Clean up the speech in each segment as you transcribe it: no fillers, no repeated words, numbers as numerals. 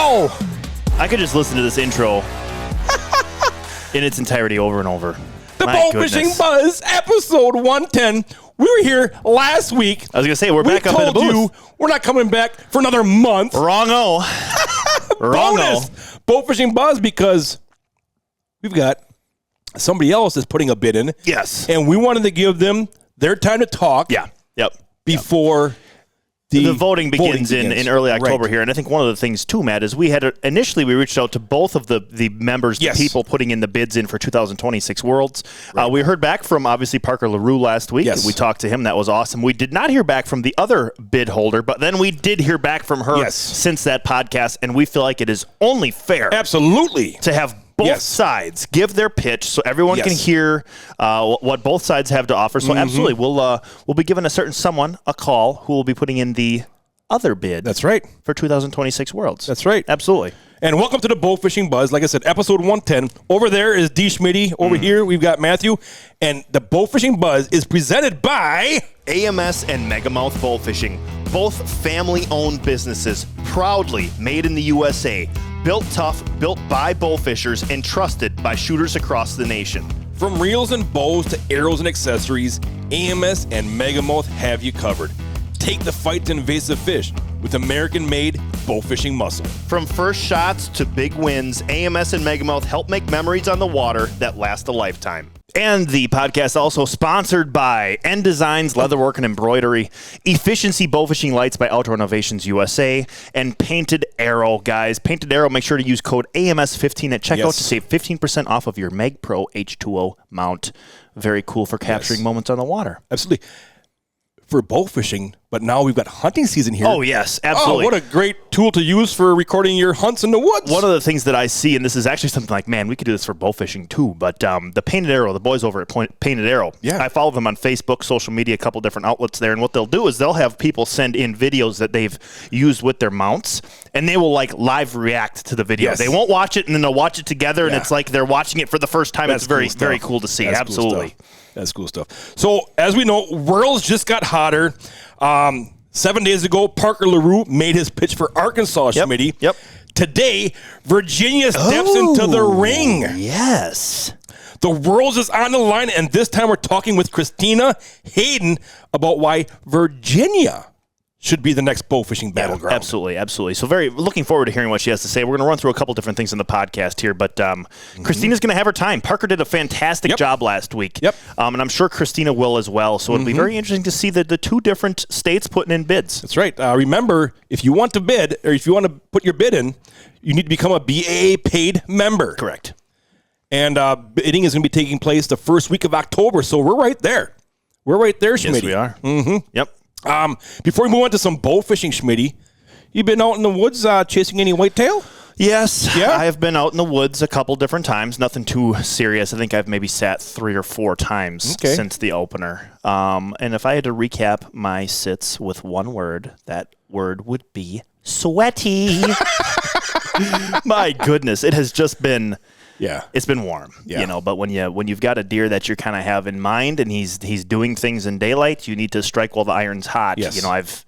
Wow! I could just listen to this intro in its entirety over and over. The Bowfishing Buzz, episode 110. We were here last week. I was going to say, we're back up in the booth. We told you we're not coming back for another month. Wrong-o. Bonus Bowfishing Buzz, because we've got somebody else that's putting a bid in. Yes. And we wanted to give them their time to talk. Yeah. Yep. Before the voting begins in early October here. And I think one of the things, too, Matt, is we reached out to both of the members, the people putting in the bids in for 2026 Worlds. Right. We heard back from, obviously, Parker LaRue last week. Yes. We talked to him. That was awesome. We did not hear back from the other bid holder, but then we did hear back from her since that podcast, and we feel like it is only fair. Absolutely. To have both sides give their pitch so everyone can hear what both sides have to offer. So absolutely, we'll be giving a certain someone a call who will be putting in the other bid. That's right. For 2026 Worlds. That's right. Absolutely. And welcome to the Bowfishing Buzz. Like I said, episode 110. Over there is D. Schmitty. Over here, we've got Mathew. And the Bowfishing Buzz is presented by AMS and Megamouth Bowfishing. Both family-owned businesses, proudly made in the USA. Built tough, built by bowfishers, and trusted by shooters across the nation. From reels and bows to arrows and accessories, AMS and Megamouth have you covered. Take the fight to invasive fish with American-made bowfishing muscle. From first shots to big wins, AMS and Megamouth help make memories on the water that last a lifetime. And the podcast also sponsored by End Designs, Leatherwork and Embroidery, Efficiency Bowfishing Lights by Outdoor Innovations USA, and Painted Arrow, guys. Painted Arrow, make sure to use code AMS15 at checkout to save 15% off of your Meg Pro H2O mount. Very cool for capturing moments on the water. Absolutely. For bowfishing, but now we've got hunting season here. Oh, yes, absolutely. Oh, what a great tool to use for recording your hunts in the woods. One of the things that I see, and this is actually something like, man, we could do this for bowfishing too, but the Painted Arrow, the boys over at Painted Arrow, I follow them on Facebook, social media, a couple different outlets there, and what they'll do is they'll have people send in videos that they've used with their mounts, and they will like live react to the video. They won't watch it, and then they'll watch it together, and it's like they're watching it for the first time. It's very, very cool to see. That's absolutely. Cool. That's cool stuff. So, as we know, Worlds just got hotter. 7 days ago, Parker LaRue made his pitch for Arkansas, Schmitty. Yep. Today, Virginia steps into the ring. Yes. The Worlds is on the line, and this time we're talking with Christina Hayden about why Virginia should be the next bowfishing battleground. Absolutely, absolutely. So very looking forward to hearing what she has to say. We're going to run through a couple different things in the podcast here, but Christina's going to have her time. Parker did a fantastic job last week, and I'm sure Christina will as well. So it'll be very interesting to see the two different states putting in bids. That's right. Remember, if you want to bid, or if you want to put your bid in, you need to become a BAA paid member. Correct. And bidding is going to be taking place the first week of October, so we're right there. We're right there, Schmitty. Yes, we are. Yep. Before we move on to some bowfishing, Schmitty, you been out in the woods chasing any whitetail? Yes, I have been out in the woods a couple different times. Nothing too serious. I think I've maybe sat 3 or 4 times since the opener. And if I had to recap my sits with one word, that word would be sweaty. My goodness, it has just been... Yeah, it's been warm, you know. But when you've got a deer that you kind of have in mind, and he's doing things in daylight, you need to strike while the iron's hot. Yes. You know, I've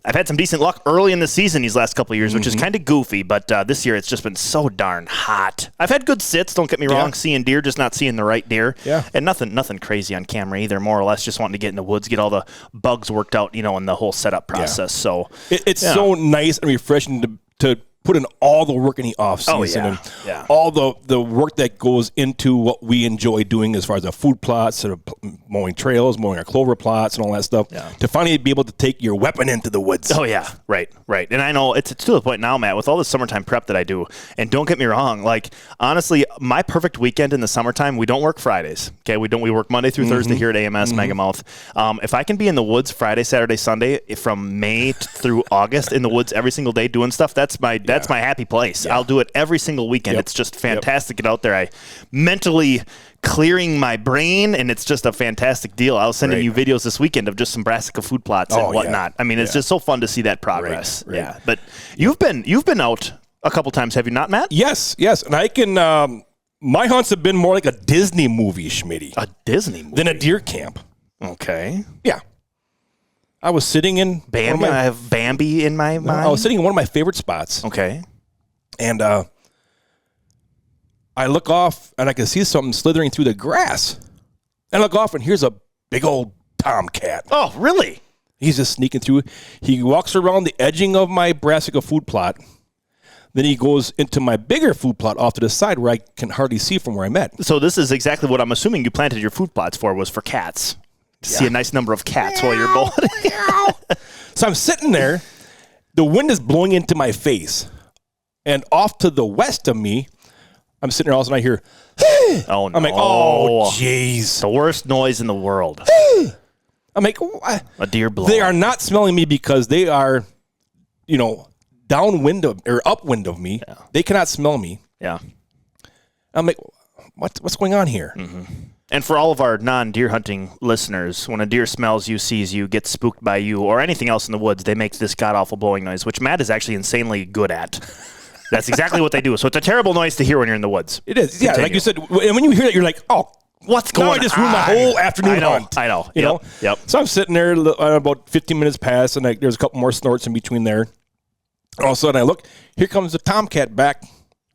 had some decent luck early in the season these last couple of years, which is kind of goofy. But this year it's just been so darn hot. I've had good sits. Don't get me wrong, seeing deer, just not seeing the right deer. Yeah, and nothing crazy on camera either. More or less, just wanting to get in the woods, get all the bugs worked out, you know, in the whole setup process. So it's so nice and refreshing to put in all the work in the off season and all the work that goes into what we enjoy doing as far as the food plots, sort of mowing trails, mowing our clover plots and all that stuff, to finally be able to take your weapon into the woods. Oh, yeah. Right. And I know it's to the point now, Matt, with all the summertime prep that I do, and don't get me wrong, like, honestly, my perfect weekend in the summertime, we don't work Fridays. Okay, we work Monday through Thursday here at AMS Megamouth. If I can be in the woods Friday, Saturday, Sunday, from May through August in the woods every single day doing stuff, that's my happy place. I'll do it every single weekend. It's just fantastic to get out there. I mentally clearing my brain, and it's just a fantastic deal. I was sending you videos this weekend of just some brassica food plots and whatnot. I mean, it's just so fun to see that progress. Yeah, but you've been out a couple times, have you not, Matt? Yes, and I can. My hunts have been more like a Disney movie, Schmitty. A Disney movie than a deer camp. Okay. Yeah. I was sitting in Bambi. I have Bambi in my mind. I was sitting in one of my favorite spots. Okay. And I look off, and I can see something slithering through the grass. And I look off, and here's a big old tomcat. Oh, really? He's just sneaking through. He walks around the edging of my brassica food plot. Then he goes into my bigger food plot off to the side where I can hardly see from where I'm at. So this is exactly what I'm assuming you planted your food plots for, was for cats. To see a nice number of cats while you're bowling. So I'm sitting there. The wind is blowing into my face. And off to the west of me, I'm sitting there all of a sudden I hear, oh, no. I'm like, oh, jeez. The worst noise in the world. I'm like, what? A deer blowing. They are not smelling me because they are, downwind of, or upwind of me. Yeah. They cannot smell me. Yeah. I'm like, what's going on here? Mm-hmm. And for all of our non-deer hunting listeners, when a deer smells you, sees you, gets spooked by you, or anything else in the woods, they make this god-awful blowing noise, which Matt is actually insanely good at. That's exactly what they do. So it's a terrible noise to hear when you're in the woods. It is. Yeah, like you said, and when you hear that, you're like, oh, what's going on? I just ruined my whole afternoon hunt. I know. You know? Yep. So I'm sitting there, about 15 minutes pass, and there's a couple more snorts in between there. All of a sudden, I look, here comes the tomcat back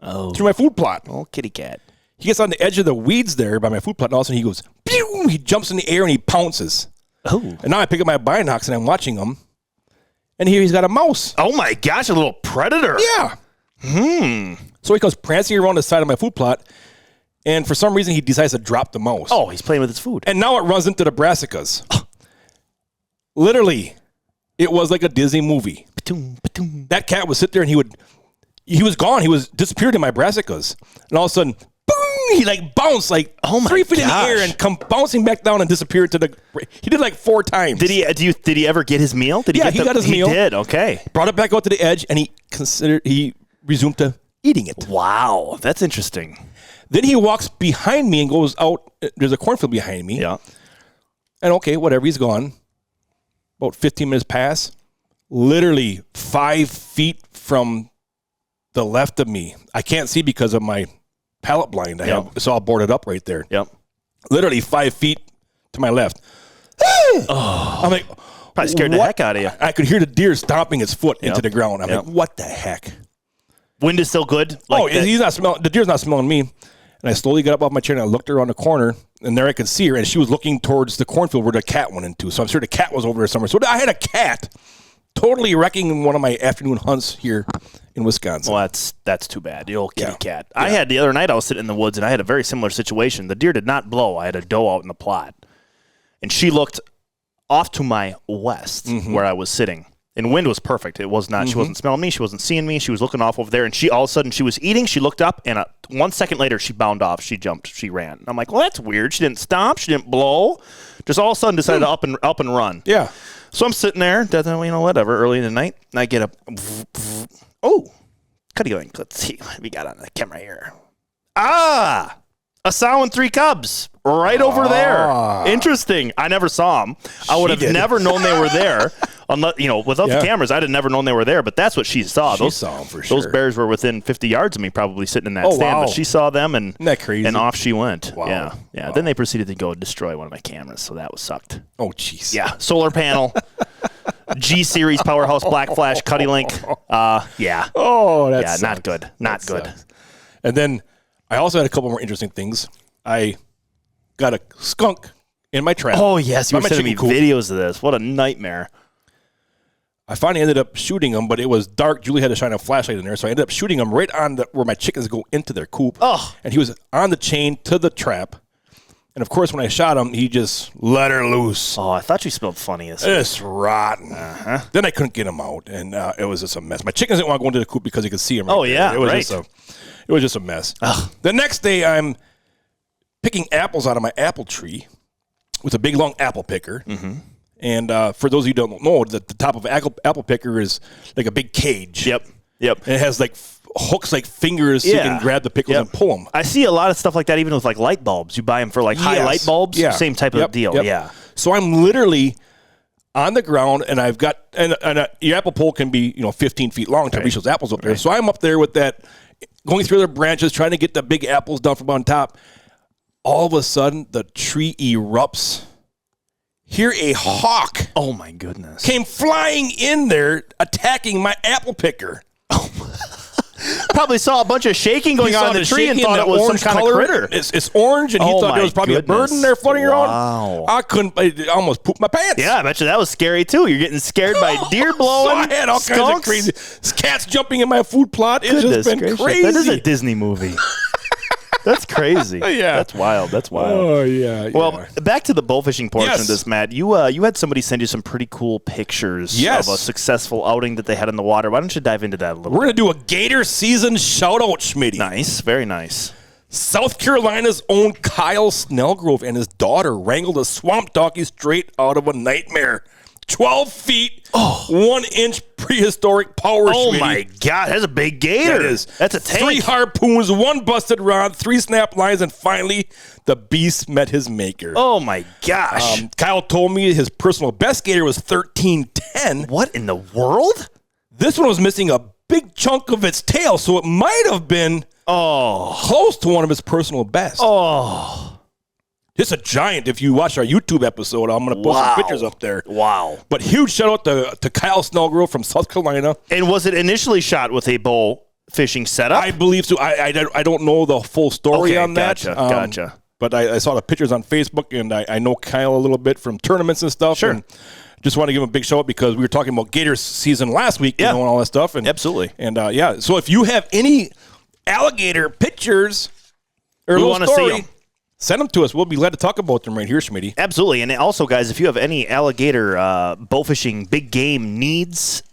through my food plot. Oh, kitty cat. He gets on the edge of the weeds there by my food plot, and all of a sudden he goes, pew! He jumps in the air and he pounces. Oh. And now I pick up my binocs and I'm watching him, and here he's got a mouse. Oh my gosh, a little predator. Yeah. So he comes prancing around the side of my food plot, and for some reason he decides to drop the mouse. Oh, he's playing with his food. And now it runs into the brassicas. Literally, it was like a Disney movie. That cat would sit there and he was gone. He was disappeared in my brassicas. And all of a sudden, boom, he like bounced like 3 feet in the air and come bouncing back down and disappeared to the. He did like 4 times. Did he ever get his meal? He got his meal. He did. Okay. Brought it back out to the edge and he resumed to eating it. Wow, that's interesting. Then he walks behind me and goes out. There's a cornfield behind me. Yeah. And okay, whatever, he's gone. About 15 minutes pass. Literally 5 feet from the left of me. I can't see because of my pallet blind. It's all boarded up right there. Yep. Literally 5 feet to my left. I'm like, probably scared the heck out of you. I could hear the deer stomping its foot into the ground. I'm like, what the heck? Wind is still good? He's not smelling. The deer's not smelling me. And I slowly got up off my chair and I looked around the corner, and there I could see her, and she was looking towards the cornfield where the cat went into. So I'm sure the cat was over there somewhere. So I had a cat totally wrecking one of my afternoon hunts here in Wisconsin. Well, that's too bad. The old kitty cat. Yeah. I had the other night, I was sitting in the woods, and I had a very similar situation. The deer did not blow. I had a doe out in the plot, and she looked off to my west where I was sitting. And wind was perfect. It was not. She wasn't smelling me. She wasn't seeing me. She was looking off over there. And all of a sudden, she was eating. She looked up, and 1 second later, she bounded off. She jumped. She ran. And I'm like, well, that's weird. She didn't stop. She didn't blow. Just all of a sudden decided to up and run. Yeah. So I'm sitting there, whatever, early in the night. And I get up. Oh, cutty going. Let's see what we got on the camera here. A sow and 3 cubs right over there. Interesting. I never saw them. I would have never known they were there. Unless, without the cameras, I'd have never known they were there. But that's what she saw. She saw them for sure. Those bears were within 50 yards of me, probably sitting in that stand. Wow. But she saw them, and isn't that crazy? And off she went. Wow. Yeah. Wow. Then they proceeded to go destroy one of my cameras, so that was sucked. Oh, jeez. Yeah. Solar panel. G-Series Powerhouse Black Flash Cuddy Link. Yeah. Oh, that's not good. Not good. Sucks. And then I also had a couple more interesting things. I got a skunk in my trap. Oh, yes. You were sending me videos of this. What a nightmare. I finally ended up shooting him, but it was dark. Julie had to shine a flashlight in there, so I ended up shooting him right on where my chickens go into their coop. Oh. And he was on the chain to the trap. And, of course, when I shot him, he just let her loose. Oh, I thought you smelled funny. It's rotten. Then I couldn't get him out, and it was just a mess. My chickens didn't want to go into the coop because you could see him right there. It was just a mess. Ugh. The next day, I'm picking apples out of my apple tree with a big, long apple picker. And for those of you who don't know, the top of an apple picker is like a big cage. Yep. And it has like hooks like fingers so you can grab the pickles and pull them. I see a lot of stuff like that even with like light bulbs. You buy them for like high light bulbs. Same type of deal. Yeah. So I'm literally on the ground, and I've got and your apple pole can be 15 feet long to reach those apples up there. So I'm up there with that, going through the branches, trying to get the big apples down from on top. All of a sudden, the tree erupts. Here, a hawk. Oh my goodness! Came flying in there, attacking my apple picker. probably saw a bunch of shaking going on in the tree and thought it was some kind of critter. It's orange, and he thought there was probably a bird in there floating around. I almost pooped my pants. Yeah, I bet you that was scary, too. You're getting scared by deer blowing, I had all kinds of crazy cats jumping in my food plot. It's just been crazy. That is a Disney movie. That's crazy. Yeah. That's wild. Oh, yeah. Well, back to the bowfishing portion of this, Matt. You had somebody send you some pretty cool pictures of a successful outing that they had in the water. Why don't you dive into that a little bit? We're going to do a Gator season shout-out, Schmitty. Nice. Very nice. South Carolina's own Kyle Snelgrove and his daughter wrangled a swamp donkey straight out of a nightmare. 12 feet, 1 inch prehistoric power. Oh, my God. That's a big gator. That is. That's a tank. 3 harpoons, 1 busted rod, 3 snap lines, and finally, the beast met his maker. Oh, my gosh. Kyle told me his personal best gator was 1310. What in the world? This one was missing a big chunk of its tail, so it might have been close to one of his personal bests. It's a giant. If you watch our YouTube episode, I'm going to post some pictures up there. Wow. But huge shout out to Kyle Snelgrove from South Carolina. And was it initially shot with a bow fishing setup? I believe so. I don't know the full story on that. Gotcha. But I saw the pictures on Facebook, and I know Kyle a little bit from tournaments and stuff. Sure. And just want to give him a big shout out because we were talking about Gator season last week, and all that stuff. And, absolutely. And so if you have any alligator pictures or we want to see them. Send them to us. We'll be glad to talk about them right here, Schmitty. Absolutely. And also, guys, if you have any alligator bowfishing big game needs,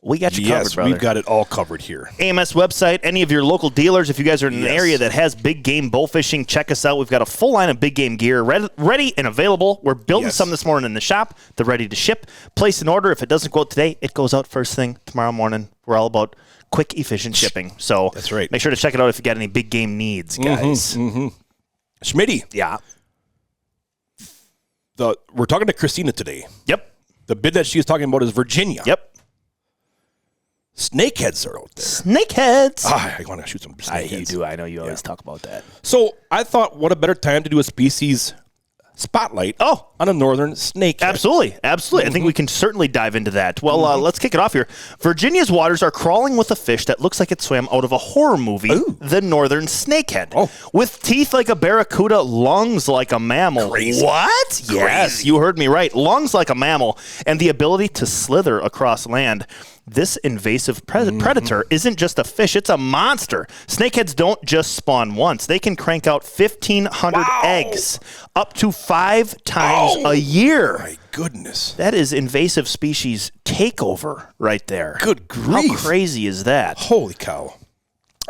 we got you covered, brother. We've got it all covered here. AMS website, any of your local dealers, if you guys are in an area that has big game bowfishing, check us out. We've got a full line of big game gear ready and available. We're building some this morning in the shop. They're ready to ship. Place an order. If it doesn't go out today, it goes out first thing tomorrow morning. We're all about quick, efficient shipping. So that's right. Make sure to check it out if you got any big game needs, guys. Schmitty. Yeah. We're talking to Christina today. Yep. The bid that she's talking about is Virginia. Yep. Snakeheads are out there. Snakeheads. I want to shoot some snakeheads. You do. I know you always talk about that. So I thought, what a better time to do a species spotlight on a northern snakehead. Absolutely. I think we can certainly dive into that. Well, let's kick it off here. Virginia's waters are crawling with a fish that looks like it swam out of a horror movie, the northern snakehead. With teeth like a barracuda, lungs like a mammal. Crazy. What? Crazy. Yes, you heard me right. Lungs like a mammal and the ability to slither across land. This invasive predator isn't just a fish, it's a monster. Snakeheads don't just spawn once. They can crank out 1,500 eggs up to 5 times a year. My goodness. That is invasive species takeover right there. Good grief. How crazy is that? Holy cow.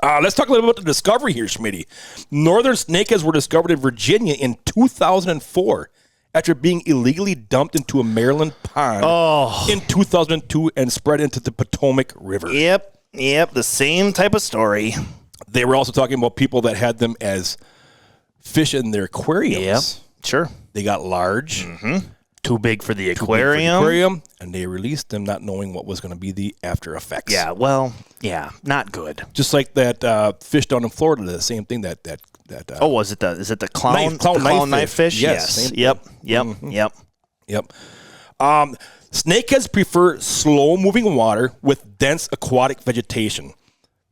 Let's talk a little bit about the discovery here, Schmitty. Northern snakeheads were discovered in Virginia in 2004. After being illegally dumped into a Maryland pond in 2002 and spread into the Potomac River. Yep, the same type of story. They were also talking about people that had them as fish in their aquariums. Yep, sure. They got large. Too big for the aquarium. And they released them not knowing what was going to be the after effects. Yeah, well, not good. Just like that fish down in Florida, the same thing that is it the clown knife fish? Yes. Yep. Snakeheads prefer slow-moving water with dense aquatic vegetation.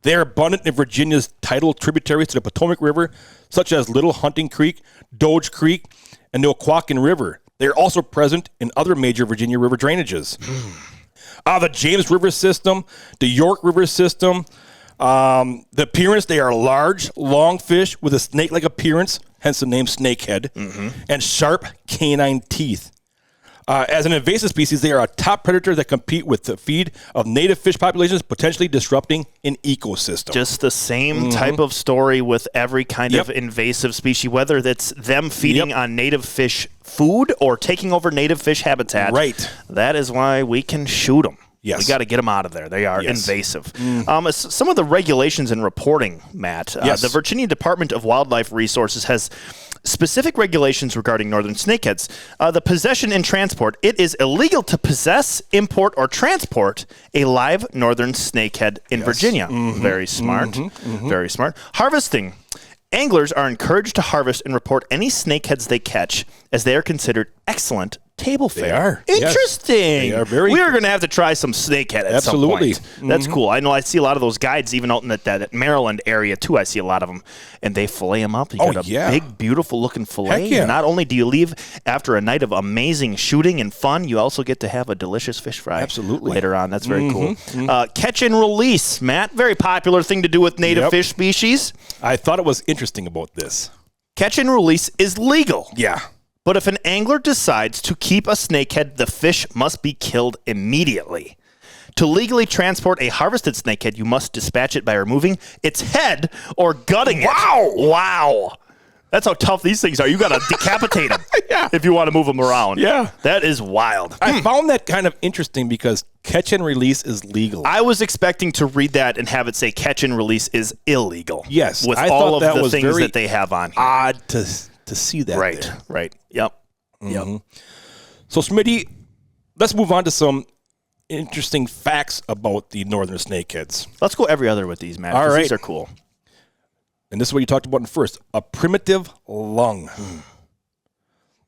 They are abundant in Virginia's tidal tributaries to the Potomac River, such as Little Hunting Creek, Doge Creek, and the Occoquan River. They are also present in other major Virginia river drainages. The James River system, the York River system. The appearance, they are large, long fish with a snake-like appearance, hence the name snakehead, and sharp canine teeth. As an invasive species, they are a top predator that compete with the feed of native fish populations, potentially disrupting an ecosystem. Just the same type of story with every kind of invasive species, whether that's them feeding on native fish food or taking over native fish habitat. Right. That is why we can shoot them. Yes. We got to get them out of there. They are invasive. Some of the regulations and reporting, Matt. The Virginia Department of Wildlife Resources has specific regulations regarding northern snakeheads. The possession and transport. It is illegal to possess, import, or transport a live northern snakehead in Virginia. Very smart. Very smart. Harvesting. Anglers are encouraged to harvest and report any snakeheads they catch, as they are considered excellent table fare. They are. Interesting. Yes. They are very. We are going to have to try some snakehead at some point. That's cool. I know I see a lot of those guides even out in that Maryland area too. I see a lot of them, and they fillet them up. You got a big, beautiful looking fillet. Yeah. Not only do you leave after a night of amazing shooting and fun, you also get to have a delicious fish fry. Absolutely. Later on. That's very cool. Catch and release, Matt. Very popular thing to do with native fish species. I thought it was interesting about this. Catch and release is legal. Yeah. But if an angler decides to keep a snakehead, the fish must be killed immediately. To legally transport a harvested snakehead, you must dispatch it by removing its head or gutting it. Wow. That's how tough these things are. You got to decapitate them if you want to move them around. Yeah. That is wild. I found that kind of interesting because catch and release is legal. I was expecting to read that and have it say catch and release is illegal. Yes. With I all thought of the things that they have on here. Odd to see that. Right. Yep. So, Smitty, let's move on to some interesting facts about the northern snakeheads. Let's go every other with these, man. All right. These are cool. And this is what you talked about in first, a primitive lung.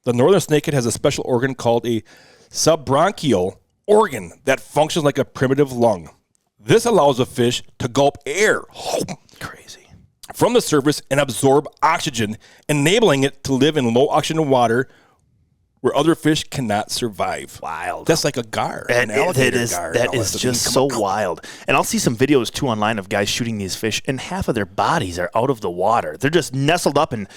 The northern snakehead has a special organ called a subbronchial organ that functions like a primitive lung. This allows a fish to gulp air Crazy. from the surface and absorb oxygen, enabling it to live in low oxygen water where other fish cannot survive. Wild. That's like a gar, an alligator gar. That is just so wild. And I'll see some videos, too, online of guys shooting these fish, and half of their bodies are out of the water. They're just nestled up in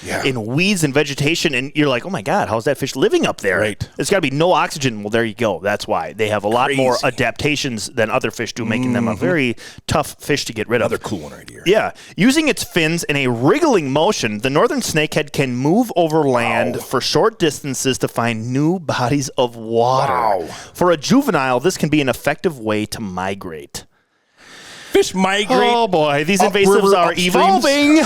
weeds and vegetation, and you're like, oh, my God, how's that fish living up there? Right. There's got to be no oxygen. Well, there you go. That's why. They have a lot more adaptations than other fish do, making them a very tough fish to get rid of. Another cool one right here. Yeah. Using its fins in a wriggling motion, the northern snakehead can move over land for short distances to find new bodies of water. Wow. For a juvenile, this can be an effective way to migrate. Fish migrate. Oh, boy. These invasives are evolving.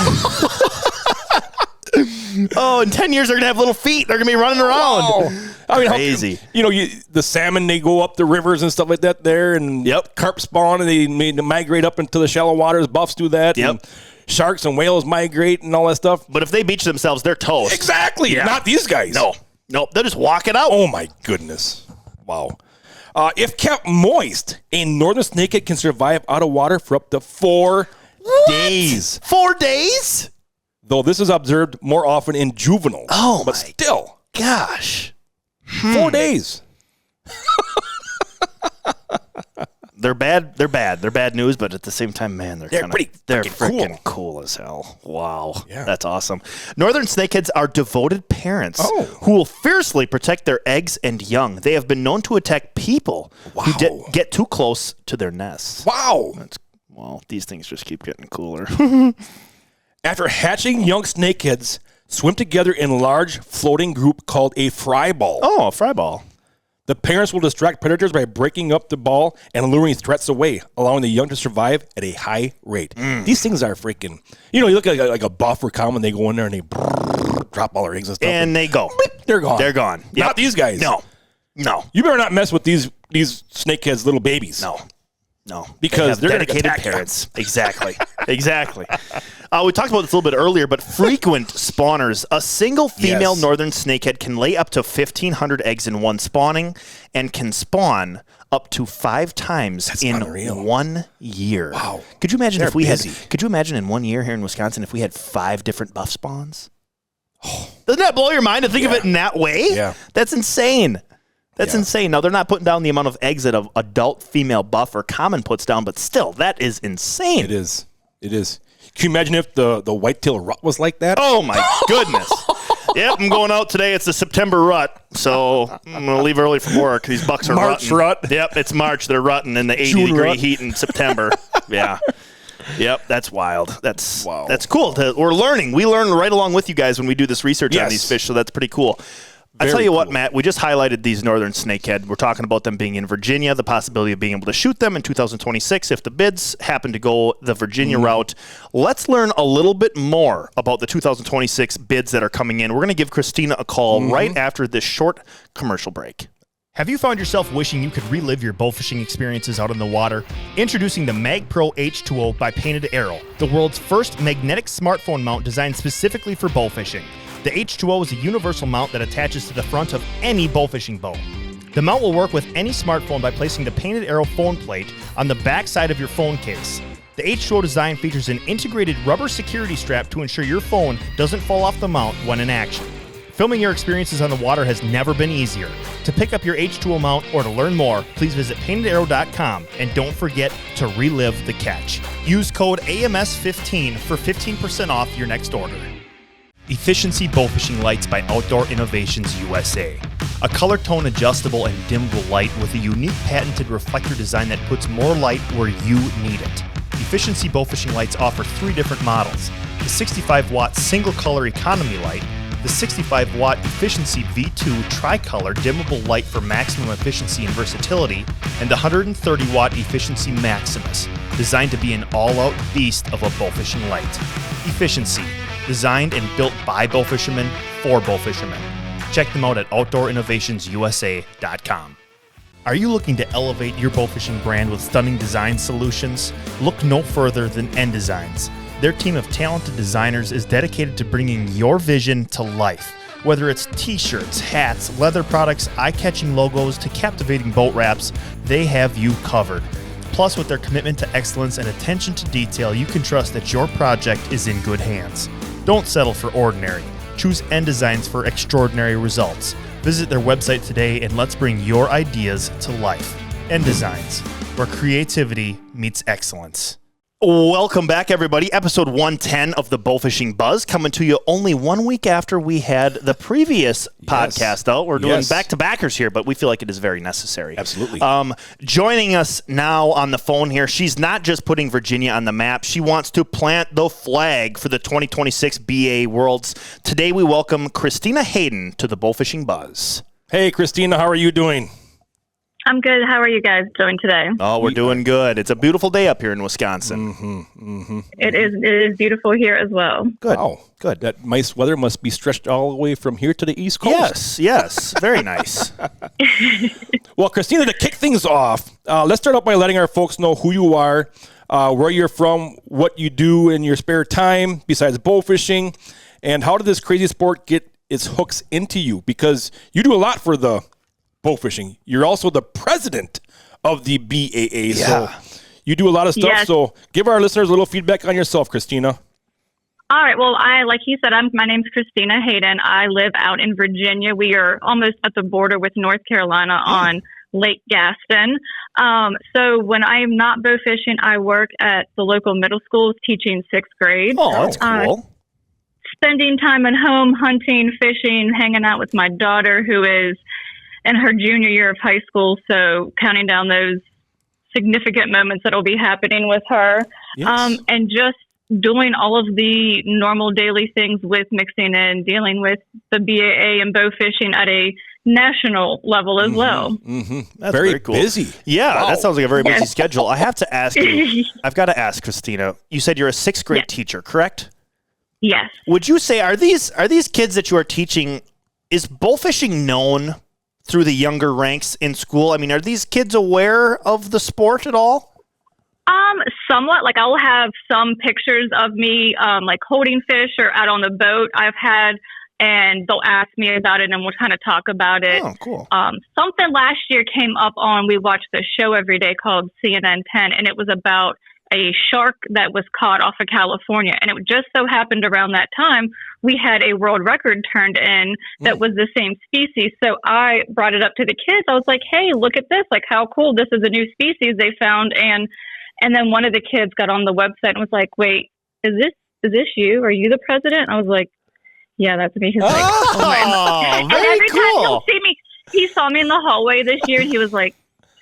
In 10 years, they're going to have little feet. They're going to be running around. Wow. I mean, crazy. The salmon, they go up the rivers and stuff like that there, and carp spawn, and they migrate up into the shallow waters. Buffs do that. Yep. And sharks and whales migrate and all that stuff. But if they beach themselves, they're toast. Exactly. Yeah. Not these guys. No, they'll just walk it out. Oh, my goodness. Wow. If kept moist, a northern snakehead can survive out of water for up to 4 days. 4 days? Though this is observed more often in juveniles. Oh, but still. Gosh. 4 days. They're bad. They're bad news, but at the same time, man, they're freaking cool as hell. Wow. Yeah. That's awesome. Northern snakeheads are devoted parents who will fiercely protect their eggs and young. They have been known to attack people who get too close to their nests. Wow. These things just keep getting cooler. After hatching, young snakeheads swim together in a large floating group called a fry ball. Oh, a fry ball. The parents will distract predators by breaking up the ball and luring threats away, allowing the young to survive at a high rate. These things are freaking... you look at like a buff or common, they go in there and they drop all their eggs and stuff. And they go. They're gone. They're gone. Yep. Not these guys. No. You better not mess with these snakeheads' little babies. No, because they're dedicated parents. Exactly. We talked about this a little bit earlier, but frequent spawners. A single female northern snakehead can lay up to 1,500 eggs in one spawning and can spawn up to 5 times in 1 year. Wow! Could you imagine Could you imagine in 1 year here in Wisconsin if we had 5 different buff spawns? Doesn't that blow your mind to think of it in that way? Yeah, that's insane. That's insane. Now, they're not putting down the amount of eggs that an adult female buff or common puts down, but still, that is insane. It is. Can you imagine if the whitetail rut was like that? Oh, my goodness. Yep, I'm going out today. It's the September rut, so I'm going to leave early from work. These bucks are March rutting. Rut. Yep, it's March. They're rutting in the 80-degree heat in September. Yeah. Yep, that's wild. That's cool. We're learning. We learn right along with you guys when we do this research on these fish, so that's pretty cool. I tell you what, Matt, we just highlighted these northern snakehead. We're talking about them being in Virginia, the possibility of being able to shoot them in 2026 if the bids happen to go the Virginia route. Let's learn a little bit more about the 2026 bids that are coming in. We're going to give Christina a call right after this short commercial break. Have you found yourself wishing you could relive your bowfishing experiences out in the water? Introducing the Mag Pro H2O by Painted Arrow, the world's first magnetic smartphone mount designed specifically for bowfishing. The H2O is a universal mount that attaches to the front of any bowfishing boat. The mount will work with any smartphone by placing the Painted Arrow phone plate on the back side of your phone case. The H2O design features an integrated rubber security strap to ensure your phone doesn't fall off the mount when in action. Filming your experiences on the water has never been easier. To pick up your H2O mount or to learn more, please visit paintedarrow.com and don't forget to relive the catch. Use code AMS15 for 15% off your next order. Efficiency Bowfishing Lights by Outdoor Innovations USA. A color tone adjustable and dimmable light with a unique patented reflector design that puts more light where you need it. Efficiency Bowfishing Lights offer 3 different models: the 65-watt single color economy light, the 65-watt Efficiency V2 tricolor dimmable light for maximum efficiency and versatility, and the 130-watt Efficiency Maximus, designed to be an all-out beast of a bowfishing light. Efficiency, designed and built by bowfishermen for bowfishermen. Check them out at OutdoorInnovationsUSA.com. Are you looking to elevate your bowfishing brand with stunning design solutions? Look no further than N Designs. Their team of talented designers is dedicated to bringing your vision to life. Whether it's t-shirts, hats, leather products, eye-catching logos, to captivating boat wraps, they have you covered. Plus, with their commitment to excellence and attention to detail, you can trust that your project is in good hands. Don't settle for ordinary. Choose N Designs for extraordinary results. Visit their website today and let's bring your ideas to life. N Designs, where creativity meets excellence. Welcome back, everybody. Episode 110 of the Bowfishing Buzz, coming to you only 1 week after we had the previous podcast out. We're doing back-to-backers here, but we feel like it is very necessary. Absolutely. Joining us now on the phone here, she's not just putting Virginia on the map. She wants to plant the flag for the 2026 BAA Worlds. Today we welcome Christina Hayden to the Bowfishing Buzz. Hey, Christina, how are you doing? I'm good. How are you guys doing today? Oh, we're doing good. It's a beautiful day up here in Wisconsin. It is beautiful here as well. Good. Wow. Good. That nice weather must be stretched all the way from here to the East Coast. Yes. Very nice. Well, Christina, to kick things off, let's start off by letting our folks know who you are, where you're from, what you do in your spare time besides bowfishing, and how did this crazy sport get its hooks into you? Because you do a lot for the bowfishing. You're also the president of the BAA, so you do a lot of stuff. Yes. So give our listeners a little feedback on yourself, Christina. All right. Well, like he said, my name's Christina Hayden. I live out in Virginia. We are almost at the border with North Carolina on Lake Gaston. So when I am not bowfishing, I work at the local middle school teaching 6th grade. Oh, that's cool. Spending time at home, hunting, fishing, hanging out with my daughter, who is in her junior year of high school, so counting down those significant moments that will be happening with her, and just doing all of the normal daily things with mixing and dealing with the BAA and bow fishing at a national level as well. That's very cool. busy. Yeah, Wow. That sounds like a very busy schedule. I have to ask you, I've got to ask, Christina, you said you're a 6th grade teacher, correct? Yes. Would you say, are these kids that you are teaching, is bowfishing known through the younger ranks in school? I mean, are these kids aware of the sport at all? Somewhat. Like, I'll have some pictures of me, like holding fish or out on the boat I've had, and they'll ask me about it and we'll kind of talk about it. Oh, cool. Something last year came up on, we watched the show every day called CNN 10, and it was about a shark that was caught off of California. And it just so happened around that time, we had a world record turned in that was the same species. So I brought it up to the kids. I was like, hey, look at this. Like, how cool. This is a new species they found. And then one of the kids got on the website and was like, wait, is this you? Are you the president? I was like, yeah, that's me. He's like, oh my. And every time he'll see me, he saw me in the hallway this year and he was like,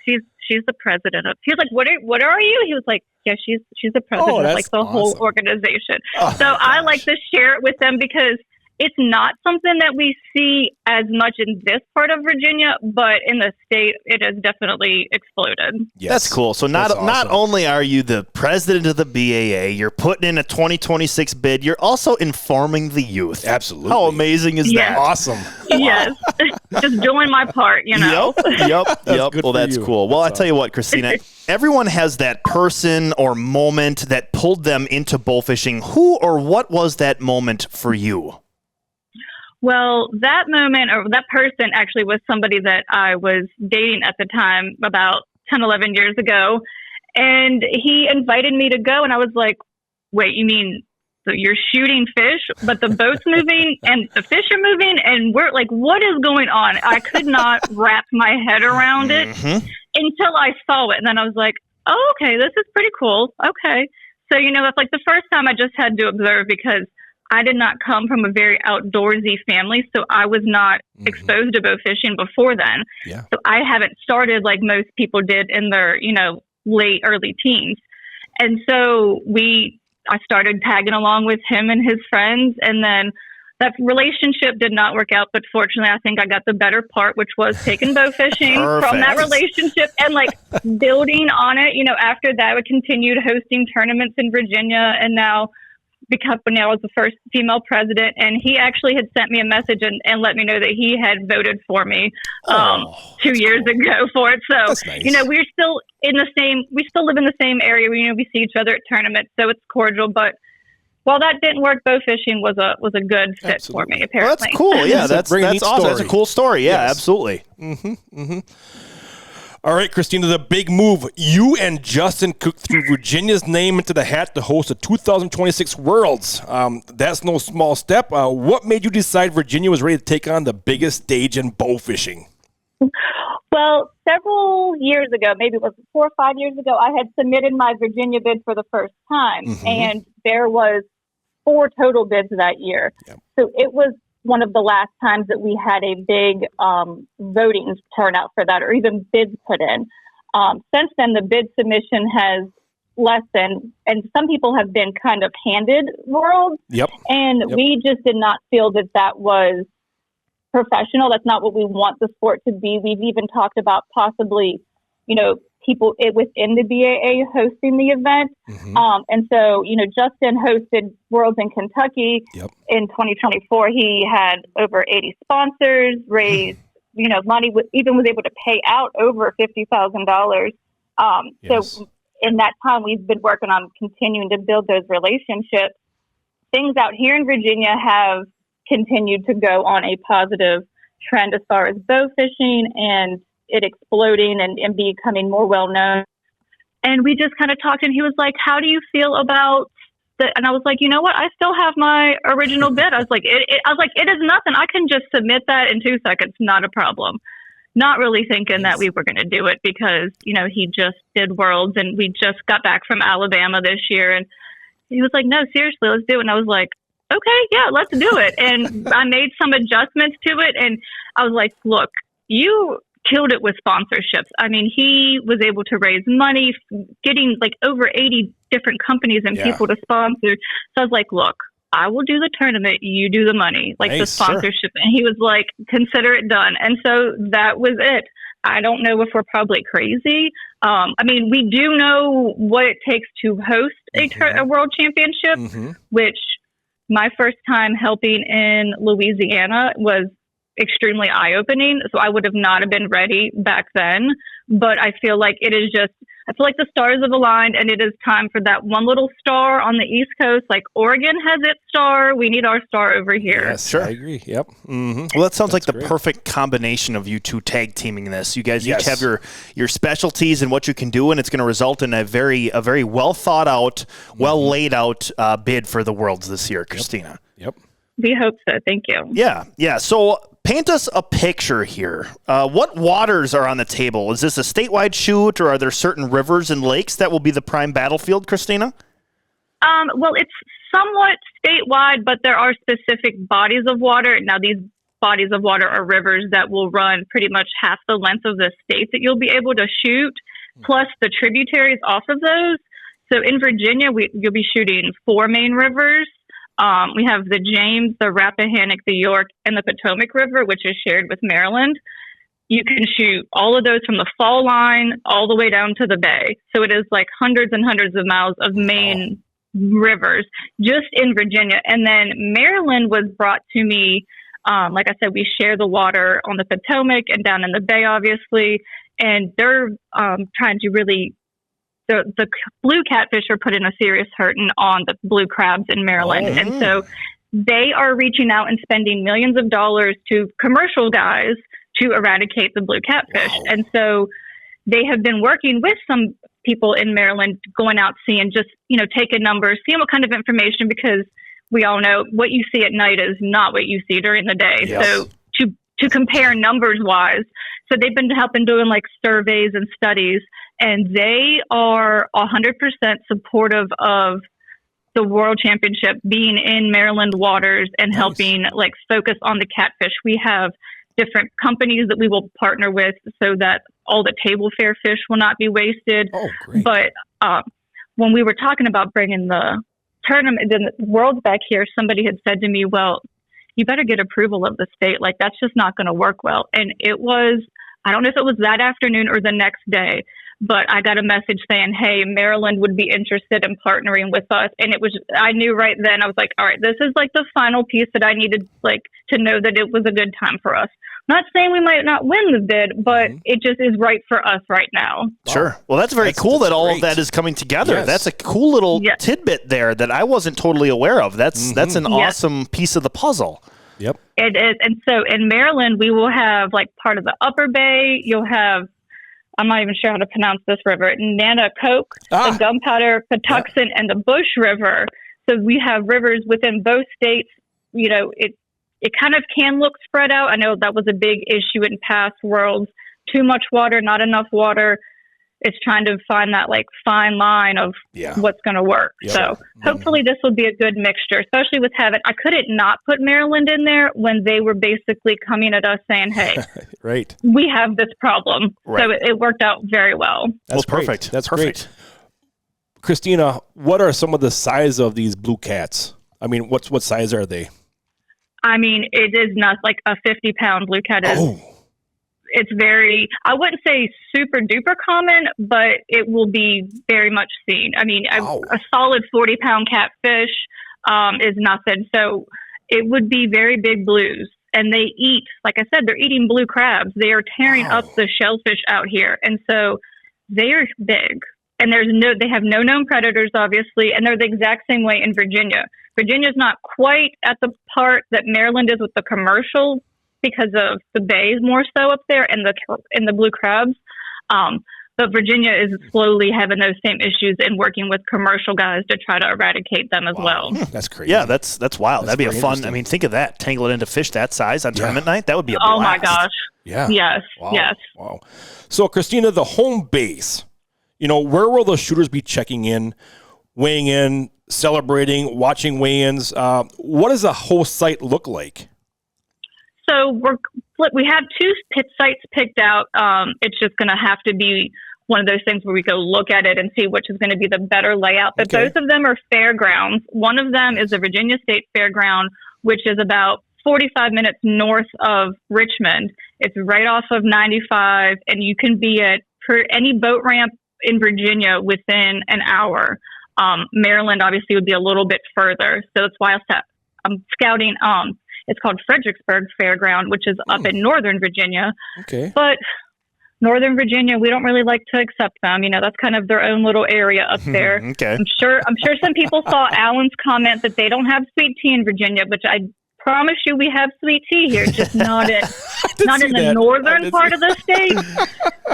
she's the president of, he was like, what are you? He was like, yeah, she's the president of like the whole organization. So I like to share it with them because it's not something that we see as much in this part of Virginia, but in the state, it has definitely exploded. Yes. That's cool. So not only are you the president of the BAA, you're putting in a 2026 bid, you're also informing the youth. Absolutely. How amazing is that? Awesome. Yes. just doing my part, you know. Yep. Well, that's cool. Well, I tell you what, Christina, everyone has that person or moment that pulled them into bullfishing. Who or what was that moment for you? Well, that moment or that person actually was somebody that I was dating at the time about 10, 11 years ago. And he invited me to go. And I was like, wait, you mean so you're shooting fish, but the boat's moving and the fish are moving? And we're like, what is going on? I could not wrap my head around it until I saw it. And then I was like, oh, okay, this is pretty cool. Okay. So, that's like the first time I just had to observe because I did not come from a very outdoorsy family, so I was not exposed to bow fishing before then. Yeah. So I haven't started like most people did in their, late, early teens. And so I started tagging along with him and his friends, and then that relationship did not work out. But fortunately, I think I got the better part, which was taking bow fishing from that relationship and like building on it. After that, we continued hosting tournaments in Virginia, and now I was the first female president, and he actually had sent me a message and let me know that he had voted for me 2 years ago for it. So, nice. We're still we still live in the same area. We see each other at tournaments, so it's cordial. But while that didn't work, bow fishing was a good fit for me, apparently. Well, that's cool. Yeah, that's awesome. That's a cool story. Yeah, absolutely. All right, Christina, the big move. You and Justin Cook threw Virginia's name into the hat to host the 2026 Worlds. That's no small step. What made you decide Virginia was ready to take on the biggest stage in bow fishing? Well, several years ago, maybe it was 4 or 5 years ago, I had submitted my Virginia bid for the first time, and there was 4 total bids that year. Yep. So it was one of the last times that we had a big voting turnout for that, or even bids put in. Since then, the bid submission has lessened, and some people have been kind of handed Worlds. We just did not feel that was professional. That's not what we want the sport to be. We've even talked about possibly, people within the BAA hosting the event. And so, Justin hosted Worlds in Kentucky in 2024. He had over 80 sponsors, raised, money, even was able to pay out over $50,000. So in that time, we've been working on continuing to build those relationships. Things out here in Virginia have continued to go on a positive trend as far as bow fishing and it exploding and becoming more well-known. And we just kind of talked, and he was like, how do you feel about that? And I was like, you know what? I still have my original bid. I was like, it is nothing. I can just submit that in 2 seconds. Not a problem. Not really thinking that we were going to do it because, he just did Worlds, and we just got back from Alabama this year. And he was like, no, seriously, let's do it. And I was like, okay, yeah, let's do it. And I made some adjustments to it. And I was like, look, you killed it with sponsorships. I mean, he was able to raise money, getting like over 80 different companies and people to sponsor. So I was like, look, I will do the tournament, you do the money, like the sponsorship. Sure. And he was like, consider it done. And so that was it. I don't know if we're probably crazy. I mean, we do know what it takes to host a world championship, which my first time helping in Louisiana was extremely eye-opening. So I would have not have been ready back then. But I feel like I feel like the stars have aligned, and it is time for that one little star on the East Coast. Like Oregon has its star. We need our star over here. Yes, sure. I agree. Yep. Well, that sounds like the perfect combination of you two tag teaming this. You guys each have your specialties and what you can do, and it's going to result in a very well thought out, well laid out bid for the Worlds this year, Christina. Yep. We hope so. Thank you. Yeah. So paint us a picture here. What waters are on the table? Is this a statewide shoot, or are there certain rivers and lakes that will be the prime battlefield, Christina? Well, it's somewhat statewide, but there are specific bodies of water. Now, these bodies of water are rivers that will run pretty much half the length of the state that you'll be able to shoot, plus the tributaries off of those. So in Virginia, you'll be shooting 4 main rivers. We have the James, the Rappahannock, the York, and the Potomac River, which is shared with Maryland. You can shoot all of those from the fall line all the way down to the bay. So it is like hundreds and hundreds of miles of main rivers just in Virginia. And then Maryland was brought to me Like I said, we share the water on the Potomac and down in the bay, obviously, and they're trying to really. The blue catfish are putting a serious hurting on the blue crabs in Maryland, and so they are reaching out and spending millions of dollars to commercial guys to eradicate the blue catfish. Wow. And so they have been working with some people in Maryland, going out, seeing, just, taking numbers, seeing what kind of information, because we all know what you see at night is not what you see during the day. Yes. So to compare numbers wise, so they've been helping doing like surveys and studies, and they are 100% supportive of the World Championship being in Maryland waters and helping like focus on the catfish. We have different companies that we will partner with so that all the table fare fish will not be wasted. Oh, great. But when we were talking about bringing the tournament, the Worlds back here, somebody had said to me, well, you better get approval of the state. Like, that's just not going to work well. And it was, I don't know if it was that afternoon or the next day, but I got a message saying, hey, Maryland would be interested in partnering with us. And it was, I knew right then, I was like, all right, this is like the final piece that I needed, like, to know that it was a good time for us. Not saying we might not win the bid, but it just is right for us right now. Sure. Well, that's very cool that all of that is coming together. Yes. That's a cool little tidbit there that I wasn't totally aware of. That's an awesome piece of the puzzle. Yep. It is. And so in Maryland, we will have like part of the Upper Bay. You'll have, I'm not even sure how to pronounce this river, Nanticoke, the Gunpowder, Patuxent, and the Bush River. So we have rivers within both states. It kind of can look spread out. I know that was a big issue in past Worlds. Too much water, not enough water. It's trying to find that like fine line of what's going to work. Yeah. So hopefully this will be a good mixture, especially with having, I couldn't not put Maryland in there when they were basically coming at us saying, hey, right, we have this problem. Right. So it worked out very well. That's perfect. That's perfect. Great. Christina, what are some of the size of these blue cats? I mean, what size are they? I mean, it is not like a 50-pound blue cat is. Oh. It's very, I wouldn't say super duper common, but it will be very much seen. I mean, a solid 40-pound catfish is nothing. So it would be very big blues. And they eat, like I said, they're eating blue crabs. They are tearing up the shellfish out here. And so they are big. And they have no known predators, obviously. And they're the exact same way in Virginia. Virginia's not quite at the part that Maryland is with the commercial, because of the bays more so up there and the blue crabs. But Virginia is slowly having those same issues and working with commercial guys to try to eradicate them as well. That's crazy. Yeah, that's wild. That'd be a fun, I mean, think of that. Tangle it into fish that size on tournament night. That would be a blast. Oh my gosh. Yeah. Yes. Wow. Yes. Wow. So Christina, the home base, where will the shooters be checking in, weighing in, celebrating, watching weigh-ins? What does the whole site look like? So we have two pit sites picked out. It's just going to have to be one of those things where we go look at it and see which is going to be the better layout. But both of them are fairgrounds. One of them is the Virginia State Fairground, which is about 45 minutes north of Richmond. It's right off of 95, and you can be at any boat ramp in Virginia within an hour. Maryland obviously would be a little bit further. So that's why I'm scouting. It's called Fredericksburg Fairground, which is up in Northern Virginia. Okay. But Northern Virginia, we don't really like to accept them. That's kind of their own little area up there. Okay. I'm sure some people saw Alan's comment that they don't have sweet tea in Virginia, which I promise you we have sweet tea here, just not in the northern part of the state.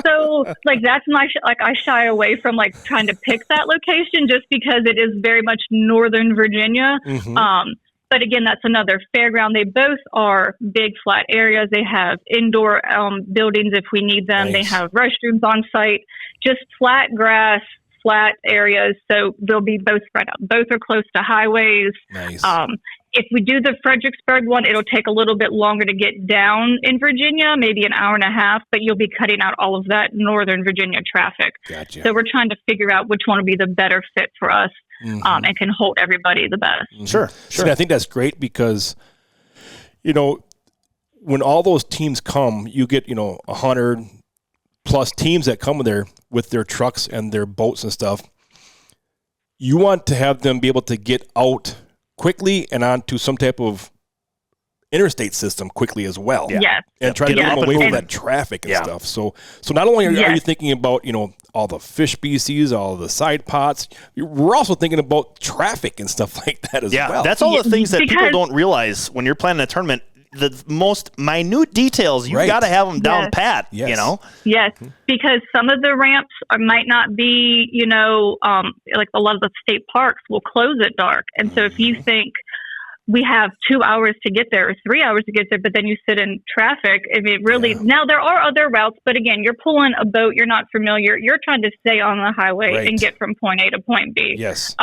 So that's I shy away from trying to pick that location just because it is very much Northern Virginia. Mm-hmm. But again, that's another fairground. They both are big flat areas. They have indoor buildings if we need them. Nice. They have restrooms on site, just flat grass, flat areas. So they'll be both spread out. Both are close to highways. Nice. If we do the Fredericksburg one, it'll take a little bit longer to get down in Virginia, maybe an hour and a half, but you'll be cutting out all of that Northern Virginia traffic. Gotcha. So we're trying to figure out which one will be the better fit for us. Mm-hmm. And can hold everybody the best. Mm-hmm. Sure. See, I think that's great because, when all those teams come, you get, 100 plus teams that come there with their trucks and their boats and stuff. You want to have them be able to get out quickly and onto some type of interstate system quickly as well. Yeah. Yes. And try to get them away from that traffic and stuff. So not only are you thinking about, all the fish species, all the side pots, we're also thinking about traffic and stuff like that as well. Yeah, that's all the things that people don't realize when you're planning a tournament. The most minute details, you've got to have them down pat, Yes, because some of the ramps might not be, like a lot of the state parks will close at dark. And so if you think we have 2 hours to get there or 3 hours to get there, but then you sit in traffic, now there are other routes, but again, you're pulling a boat, you're not familiar, you're trying to stay on the highway and get from point A to point B. Yes.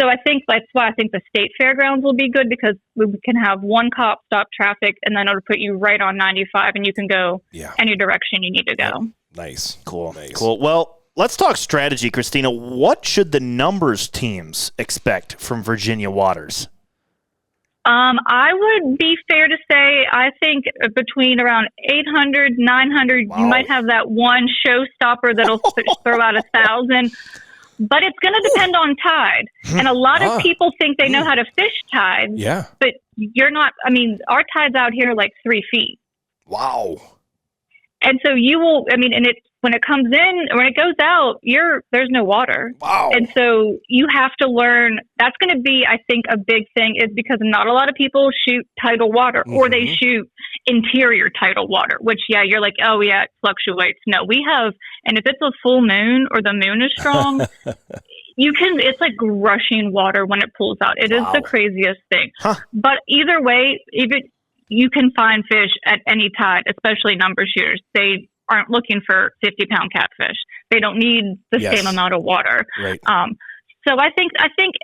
So I think that's why I think the state fairgrounds will be good, because we can have one cop stop traffic and then it'll put you right on 95 and you can go any direction you need to go. Nice. Cool. Well, let's talk strategy, Christina. What should the numbers teams expect from Virginia waters? I would be fair to say, I think between around 800, 900, you might have that one showstopper that'll throw out 1,000. But it's going to depend on tide. And a lot of people think they know how to fish tides. Yeah. But you're not. I mean, our tides out here are like 3 feet. Wow. And so you will, and when it comes in, when it goes out, there's no water. Wow. And so you have to learn. That's going to be, I think, a big thing, is because not a lot of people shoot tidal water, or they shoot interior tidal water, which, you're like, oh, yeah, it fluctuates. No, we have, and if it's a full moon or the moon is strong, it's like rushing water when it pulls out. It is the craziest thing. Huh. But either way, you can find fish at any tide, especially number shooters. They aren't looking for 50-pound catfish. They don't need the same amount of water. Right. So I think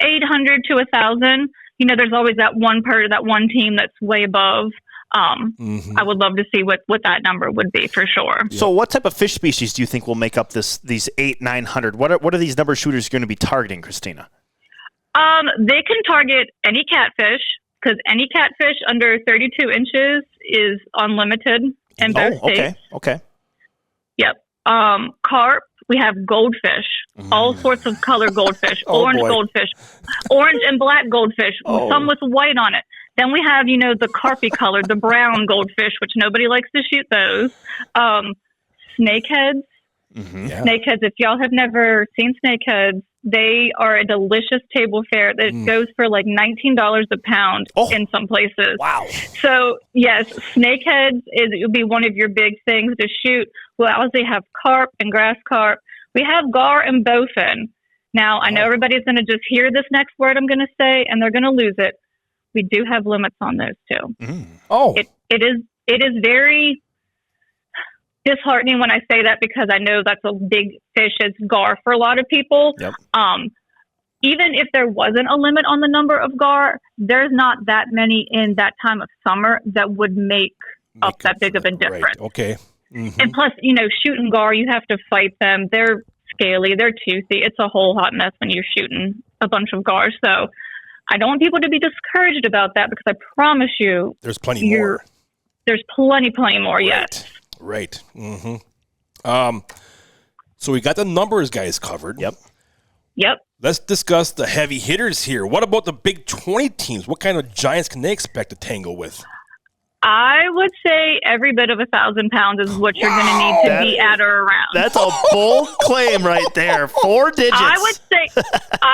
800 to 1,000. There's always that one team that's way above. I would love to see what that number would be for sure. So what type of fish species do you think will make up these 800-900? What are these number shooters going to be targeting, Christina? They can target any catfish, because any catfish under 32 inches is unlimited in both states. Okay. Yep. Carp, we have goldfish, all sorts of color goldfish, orange goldfish, orange and black goldfish, some with white on it. Then we have, the carpy colored, the brown goldfish, which nobody likes to shoot those. Snakeheads. Snakeheads, if y'all have never seen snakeheads, they are a delicious table fare that goes for like $19 a pound in some places. Wow. So, yes, snakeheads would be one of your big things to shoot. We also have carp and grass carp. We have gar and bowfin. Now, I know everybody's going to just hear this next word I'm going to say, and they're going to lose it. We do have limits on those too. It is very disheartening when I say that, because I know that's a big fish. It's gar for a lot of people. Yep. Even if there wasn't a limit on the number of gar, there's not that many in that time of summer that would make up that big of a difference. Right. Okay. And plus, shooting gar, you have to fight them. They're scaly, they're toothy. It's a whole hot mess when you're shooting a bunch of gar. So I don't want people to be discouraged about that, because I promise you, there's plenty more. There's plenty more. Right. Yes. Right. So we got the numbers guys covered. Yep. Let's discuss the heavy hitters here. What about the big 20 teams? What kind of giants can they expect to tangle with? I would say every bit of 1,000 pounds is what you're going to need to be at or around. That's a bold claim right there. 4 digits. I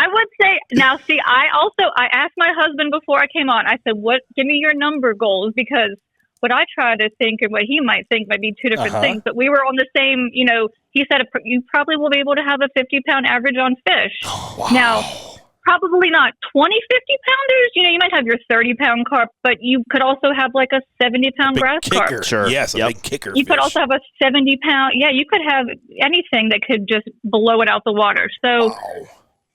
would say, now see, I asked my husband before I came on, I said, give me your number goals, because what I try to think and what he might think might be two different things, but we were on the same, he said you probably will be able to have a 50-pound average on fish. Wow. Now, probably not 20, 50-pounders. You might have your 30-pound carp, but you could also have like a 70-pound grass carp. Sure. Yes, a big kicker. You could also have a 70-pound. Yeah, you could have anything that could just blow it out the water. So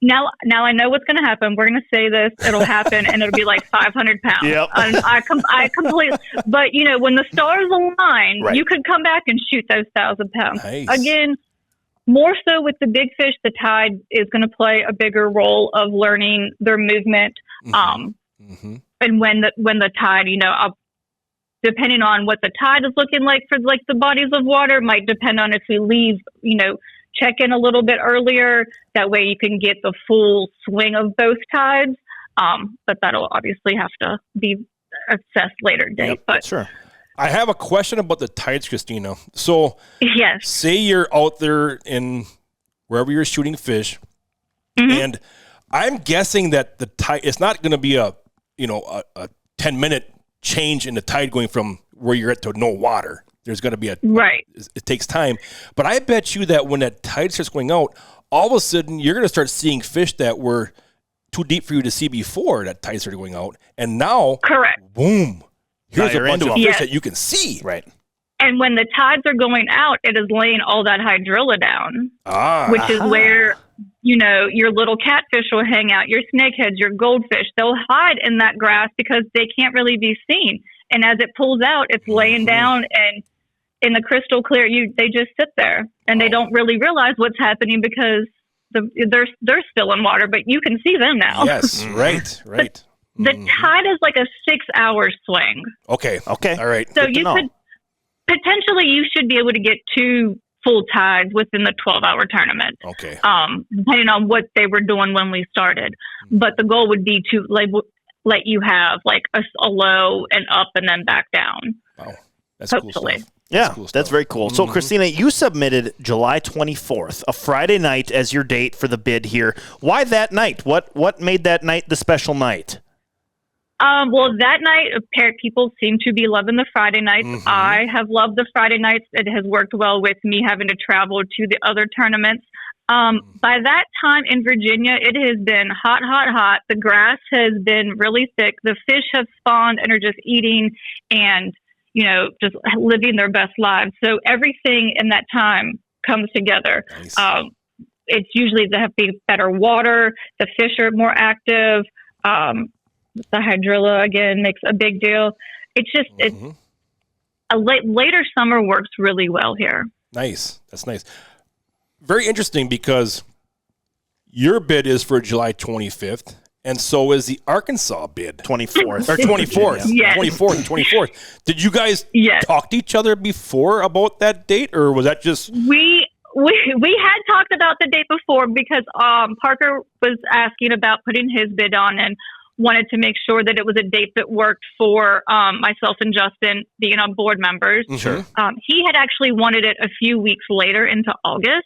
now I know what's going to happen. We're going to say this. It'll happen, and it'll be like 500 pounds. Yep. I completely. But when the stars align, you could come back and shoot those 1,000 pounds. Nice. Again, more so with the big fish, the tide is going to play a bigger role of learning their movement. And when the tide, depending on what the tide is looking like for like the bodies of water, might depend on if we leave, check in a little bit earlier. That way you can get the full swing of both tides. But that'll obviously have to be assess later date. Yep, but sure. I have a question about the tides, Christina. So yes, say you're out there in wherever you're shooting fish, and I'm guessing that the tide, it's not going to be a 10-minute change in the tide going from where you're at to no water. There's going to be it takes time. But I bet you that when that tide starts going out, all of a sudden you're going to start seeing fish that were too deep for you to see before that tide started going out. And now, correct. Boom. Here's a bunch of fish yes. that you can see. Right. And when the tides are going out, it is laying all that hydrilla down, which is where, your little catfish will hang out, your snakeheads, your goldfish. They'll hide in that grass because they can't really be seen. And as it pulls out, it's laying down, and in the crystal clear, they just sit there, and they don't really realize what's happening because they're still in water, but you can see them now. Yes, right. The tide is like a 6-hour swing. Okay. All right. So potentially you should be able to get 2 full tides within the 12-hour tournament. Okay. Depending on what they were doing when we started. But the goal would be to let you have like a low and up and then back down. Wow. That's hopefully. Cool stuff. Yeah, that's very cool. So, Christina, you submitted July 24th, a Friday night, as your date for the bid here. Why that night? What made that night the special night? Well, that night, people seem to be loving the Friday nights. I have loved the Friday nights. It has worked well with me having to travel to the other tournaments. By that time in Virginia, it has been hot. The grass has been really thick. The fish have spawned and are just eating and just living their best lives. So everything in that time comes together. Nice. It's usually they have better water. The fish are more active. The hydrilla, again, makes a big deal. It's just later summer works really well here. Nice. That's nice. Very interesting because your bid is for July 25th. And so is the Arkansas bid. 24th. Or 24th. Yes. 24th and 24th. Did you guys talk to each other before about that date, or was that just... We had talked about the date before because Parker was asking about putting his bid on and wanted to make sure that it was a date that worked for myself and Justin being on board members. Sure. He had actually wanted it a few weeks later into August.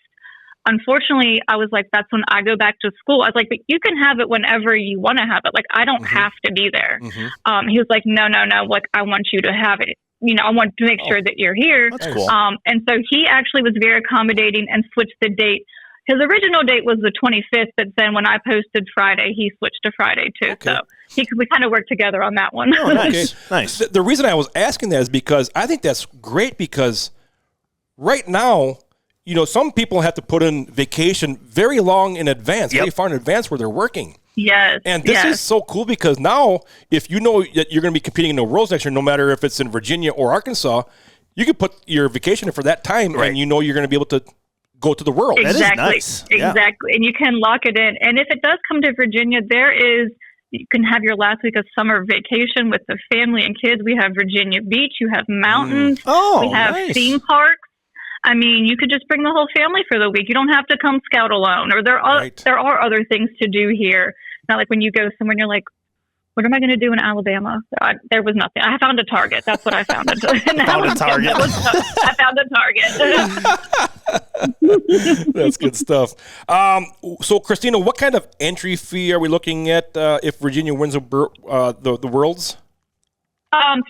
Unfortunately, I was like, that's when I go back to school. I was like, but you can have it whenever you want to have it. Like, I don't have to be there. He was like, no. Like, I want you to have it. I want to make sure that you're here. That's cool. And so he actually was very accommodating and switched the date. His original date was the 25th, but then when I posted Friday, he switched to Friday too. Okay. So we kind of worked together on that one. Oh, nice. Nice. The reason I was asking that is because I think that's great because right now, some people have to put in vacation very long in advance, very far in advance where they're working. Yes. And this is so cool because now, if you know that you're going to be competing in the Worlds next year, no matter if it's in Virginia or Arkansas, you can put your vacation in for that time, and you're going to be able to go to the World. Exactly. That is nice. Exactly. Yeah. And you can lock it in. And if it does come to Virginia, you can have your last week of summer vacation with the family and kids. We have Virginia Beach. You have mountains. We have theme parks. I mean, you could just bring the whole family for the week. You don't have to come scout alone. Or there are other things to do here. Not like when you go somewhere and you're like, what am I going to do in Alabama? There was nothing. I found a Target. That's what I found. I found a Target. That's good stuff. So, Christina, what kind of entry fee are we looking at if Virginia wins the Worlds?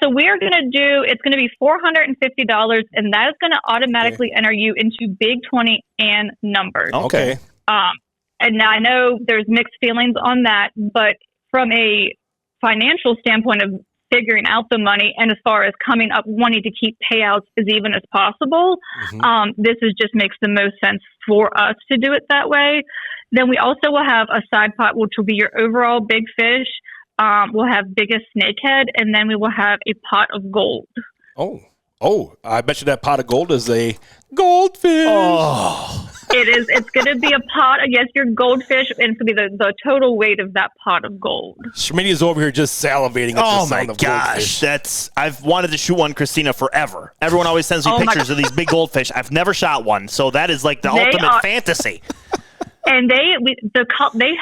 So we're going to it's going to be $450, and that is going to automatically enter you into Big 20 and numbers. Okay. And now I know there's mixed feelings on that, but from a financial standpoint of figuring out the money and as far as coming up wanting to keep payouts as even as possible, this just makes the most sense for us to do it that way. Then we also will have a side pot, which will be your overall big fish. We'll have biggest snakehead, and then we will have a pot of gold. Oh! I bet you that pot of gold is a goldfish. Oh, it is. It's going to be a pot against your goldfish, and it's going to be the total weight of that pot of gold. Schmitty's over here just salivating at the sound of goldfish. I've wanted to shoot one, Christina, forever. Everyone always sends me pictures of these big goldfish. I've never shot one, so that is like the ultimate fantasy. And they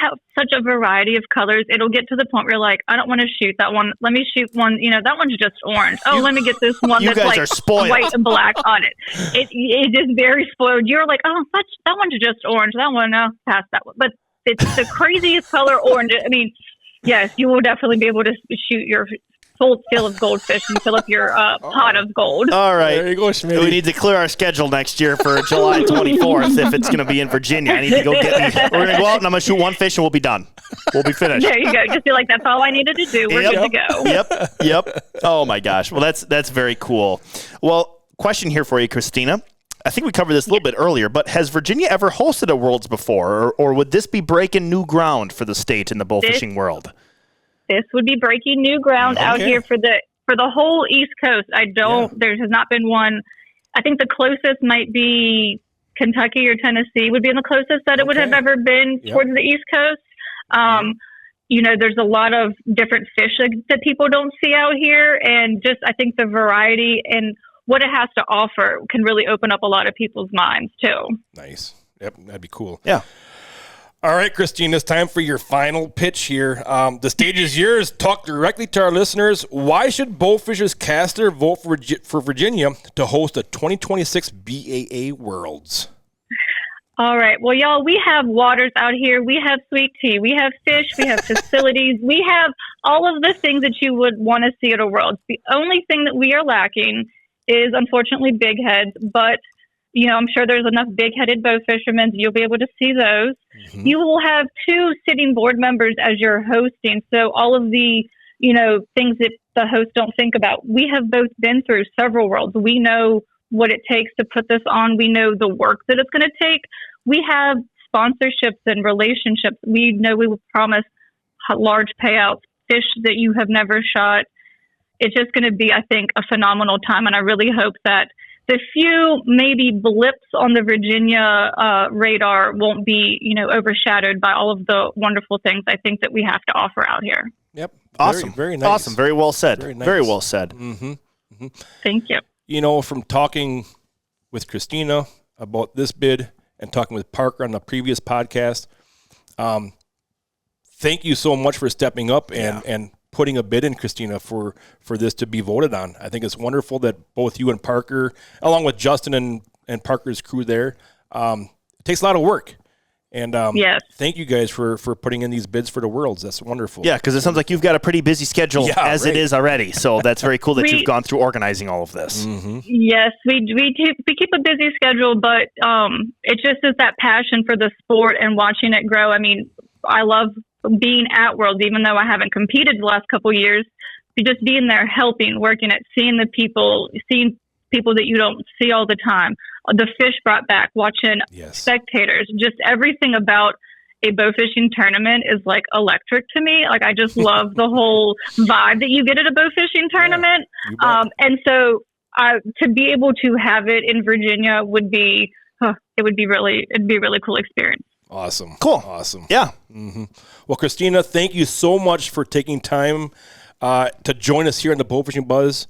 have such a variety of colors. It'll get to the point where you're like, I don't want to shoot that one. Let me shoot one. That one's just orange. Oh, let me get this one that's like white and black on it. It is very spoiled. You're like, oh, that one's just orange. That one, no, pass that one. But it's the craziest color orange. I mean, yes, you will definitely be able to shoot your full fill of goldfish and fill up your pot of gold. All right. There you go, Schmitty. We need to clear our schedule next year for July 24th if it's going to be in Virginia. I need to go get me. We're going to go out and I'm going to shoot one fish and we'll be done. We'll be finished. There you go. Just be like, that's all I needed to do. We're good to go. Yep. Oh, my gosh. Well, that's very cool. Well, question here for you, Christina. I think we covered this a little bit earlier, but has Virginia ever hosted a Worlds before, or would this be breaking new ground for the state in the bowfishing world? This would be breaking new ground out here for the whole East Coast. There has not been one. I think the closest might be Kentucky or Tennessee would be the closest that it would have ever been towards the East Coast. There's a lot of different fish that people don't see out here. And just, I think the variety and what it has to offer can really open up a lot of people's minds too. Nice. Yep. That'd be cool. Yeah. All right, Christine, it's time for your final pitch here. The stage is yours. Talk directly to our listeners. Why should Bowfishers cast their vote for Virginia to host the 2026 BAA Worlds? All right. Well, y'all, we have waters out here. We have sweet tea. We have fish. We have facilities. We have all of the things that you would want to see at a Worlds. The only thing that we are lacking is, unfortunately, big heads, but I'm sure there's enough big-headed bow fishermen. You'll be able to see those. Mm-hmm. You will have 2 sitting board members as you're hosting. So all of the, things that the hosts don't think about. We have both been through several Worlds. We know what it takes to put this on. We know the work that it's going to take. We have sponsorships and relationships. We know we will promise large payouts, fish that you have never shot. It's just going to be, I think, a phenomenal time. And I really hope that the few maybe blips on the Virginia radar won't be, overshadowed by all of the wonderful things I think that we have to offer out here. Yep. Awesome. Very nice. Awesome. Very well said. Very nice. Very well said. Mm-hmm. Mm-hmm. Thank you. From talking with Christina about this bid and talking with Parker on the previous podcast, thank you so much for stepping up and putting a bid in, Christina, for this to be voted on. I think it's wonderful that both you and Parker, along with Justin and Parker's crew there, it takes a lot of work. And thank you guys for putting in these bids for the Worlds. That's wonderful. Yeah, because it sounds like you've got a pretty busy schedule it is already. So that's very cool that you've gone through organizing all of this. Mm-hmm. Yes, we keep a busy schedule, but it just is that passion for the sport and watching it grow. I mean, I love being at Worlds, even though I haven't competed the last couple of years, just being there, helping, working it, seeing people that you don't see all the time. The fish brought back, watching spectators, just everything about a bow fishing tournament is like electric to me. Like, I just love the whole vibe that you get at a bow fishing tournament. And so to be able to have it in Virginia would be a really cool experience. Awesome. Cool. Awesome. Yeah. Mm-hmm. Well, Christina, thank you so much for taking time to join us here in the Bowfishing Buzz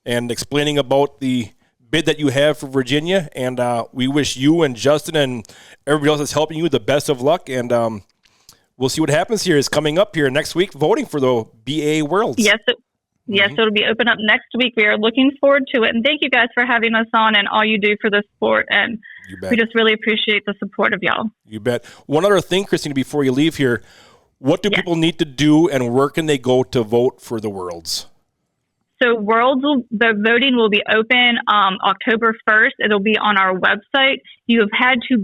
and explaining about the bid that you have for Virginia. And we wish you and Justin and everybody else that's helping you the best of luck. And we'll see what happens here. Is coming up here next week, voting for the BAA Worlds. Yes. Yes, it'll be open up next week. We are looking forward to it. And thank you guys for having us on and all you do for the sport. And we just really appreciate the support of y'all. You bet. One other thing, Christina, before you leave here, what do people need to do and where can they go to vote for the Worlds? So the voting will be open October 1st. It'll be on our website. You have had to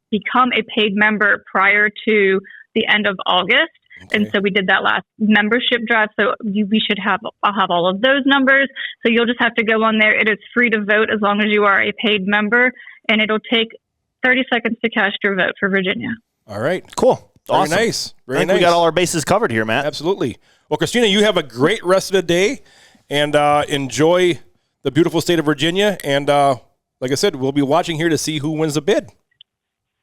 become a paid member prior to the end of August. Okay. And so we did that last membership drive. So I'll have all of those numbers. So you'll just have to go on there. It is free to vote as long as you are a paid member. And it'll take 30 seconds to cast your vote for Virginia. All right. Cool. Very awesome. Nice. I think we got all our bases covered here, Matt. Absolutely. Well, Christina, you have a great rest of the day and enjoy the beautiful state of Virginia. And like I said, we'll be watching here to see who wins the bid.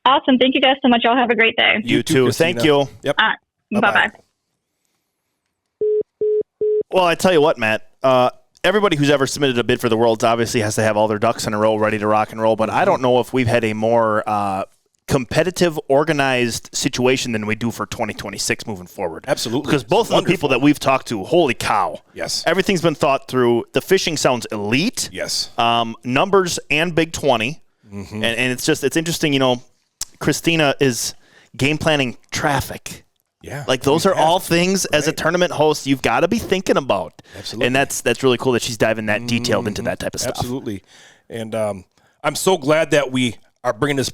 Awesome. Thank you guys so much. Y'all have a great day. You too. Christina. Thank you. Yep. Bye-bye. Well, I tell you what, Matt, everybody who's ever submitted a bid for the Worlds obviously has to have all their ducks in a row ready to rock and roll, but I don't know if we've had a more competitive, organized situation than we do for 2026 moving forward. Absolutely. Because both of the people that we've talked to, holy cow. Yes. Everything's been thought through. The fishing sounds elite. Yes. Numbers and Big 20. Mm-hmm. And it's interesting, you know, Christina is game planning traffic. Yeah. Like those are all things as a tournament host you've got to be thinking about. Absolutely. And that's really cool that she's diving that detailed into that type of stuff. Absolutely. And I'm so glad that we are bringing this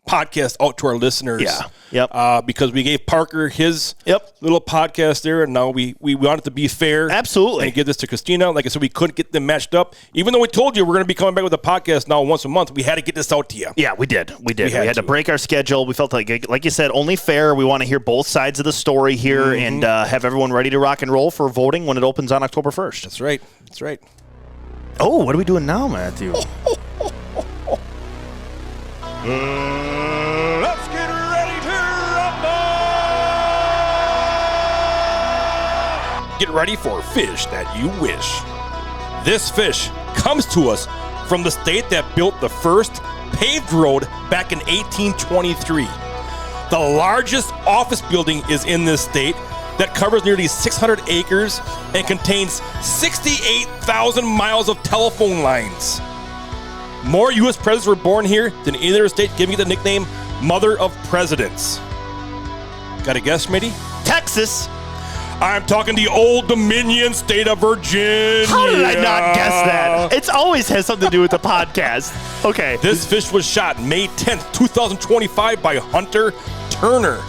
podcast out to our listeners. Yeah. Yep. Because we gave Parker his little podcast there, and now we wanted to be fair. Absolutely. And give this to Christina. Like I said, we couldn't get them matched up. Even though we told you we're going to be coming back with a podcast now once a month, we had to get this out to you. Yeah, we did. We had to break our schedule. We felt like you said, only fair. We want to hear both sides of the story here and have everyone ready to rock and roll for voting when it opens on October 1st. That's right. That's right. Oh, what are we doing now, Mathew? Let's get ready to rumble! Get ready for Fish That You Wish. This fish comes to us from the state that built the first paved road back in 1823. The largest office building is in this state that covers nearly 600 acres and contains 68,000 miles of telephone lines. More U.S. presidents were born here than any other state, giving it the nickname Mother of Presidents. Got a guess, Smitty? Texas. I'm talking the Old Dominion state of Virginia. How did I not guess that? It's always has something to do with the podcast. Okay. This fish was shot May 10th, 2025 by Hunter Turner.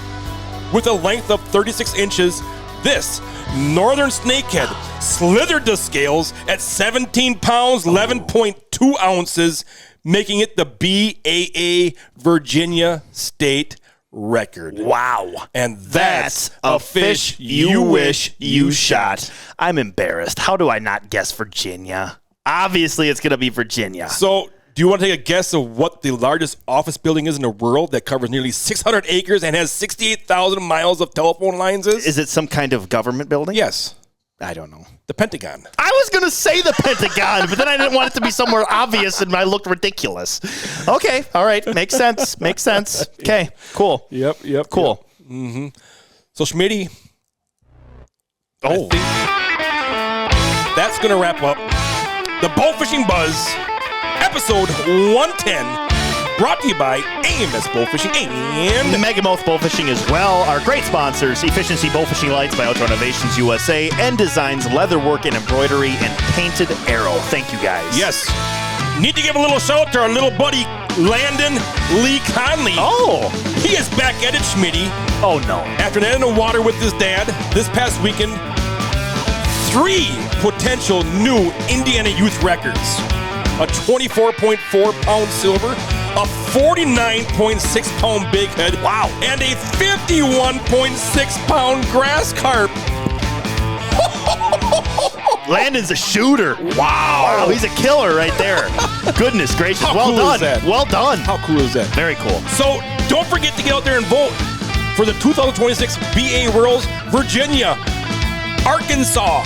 With a length of 36 inches, this northern snakehead slithered the scales at 17 pounds, 11.2 ounces, making it the BAA Virginia state record. Wow. And that's a fish you wish you shot. I'm embarrassed. How do I not guess Virginia? Obviously, it's going to be Virginia. So, do you want to take a guess of what the largest office building is in the world that covers nearly 600 acres and has 68,000 miles of telephone lines is? Is it some kind of government building? Yes. I don't know. The Pentagon. I was going to say the Pentagon, but then I didn't want it to be somewhere obvious and I looked ridiculous. Okay. All right. Makes sense. Makes sense. Okay. Cool. Yep. Cool. Yep. Mm-hmm. So, Schmitty. Oh. That's going to wrap up the Bowfishing Buzz, episode 110. Brought to you by AMS Bowfishing and Megamouth Bowfishing as well. Our great sponsors, Efficiency Bowfishing Lights by Outdoor Innovations USA, and Designs Leatherwork and Embroidery and Painted Arrow. Thank you, guys. Yes. Need to give a little shout out to our little buddy, Landon Conley. Oh. He is back at it, Schmitty. Oh, no. After an in the water with his dad this past weekend, 3 potential new Indiana youth records. A 24.4-pound silver, a 49.6-pound big head, wow, and a 51.6-pound grass carp. Landon's a shooter. Wow, he's a killer right there. Goodness gracious, How well cool done. Is that? Well done. How cool is that? Very cool. So don't forget to get out there and vote for the 2026 BAA Worlds, Virginia, Arkansas.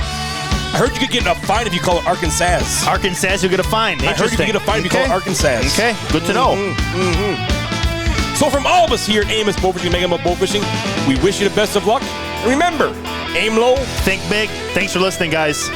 I heard you could get a fine if you call it Arkansas. Arkansas, you'll get a fine. I heard you could get a fine if you call it Arkansas. Okay, good to know. So from all of us here at AMS Bowfishing, Megamouth Bowfishing, we wish you the best of luck. And remember, aim low. Think big. Thanks for listening, guys.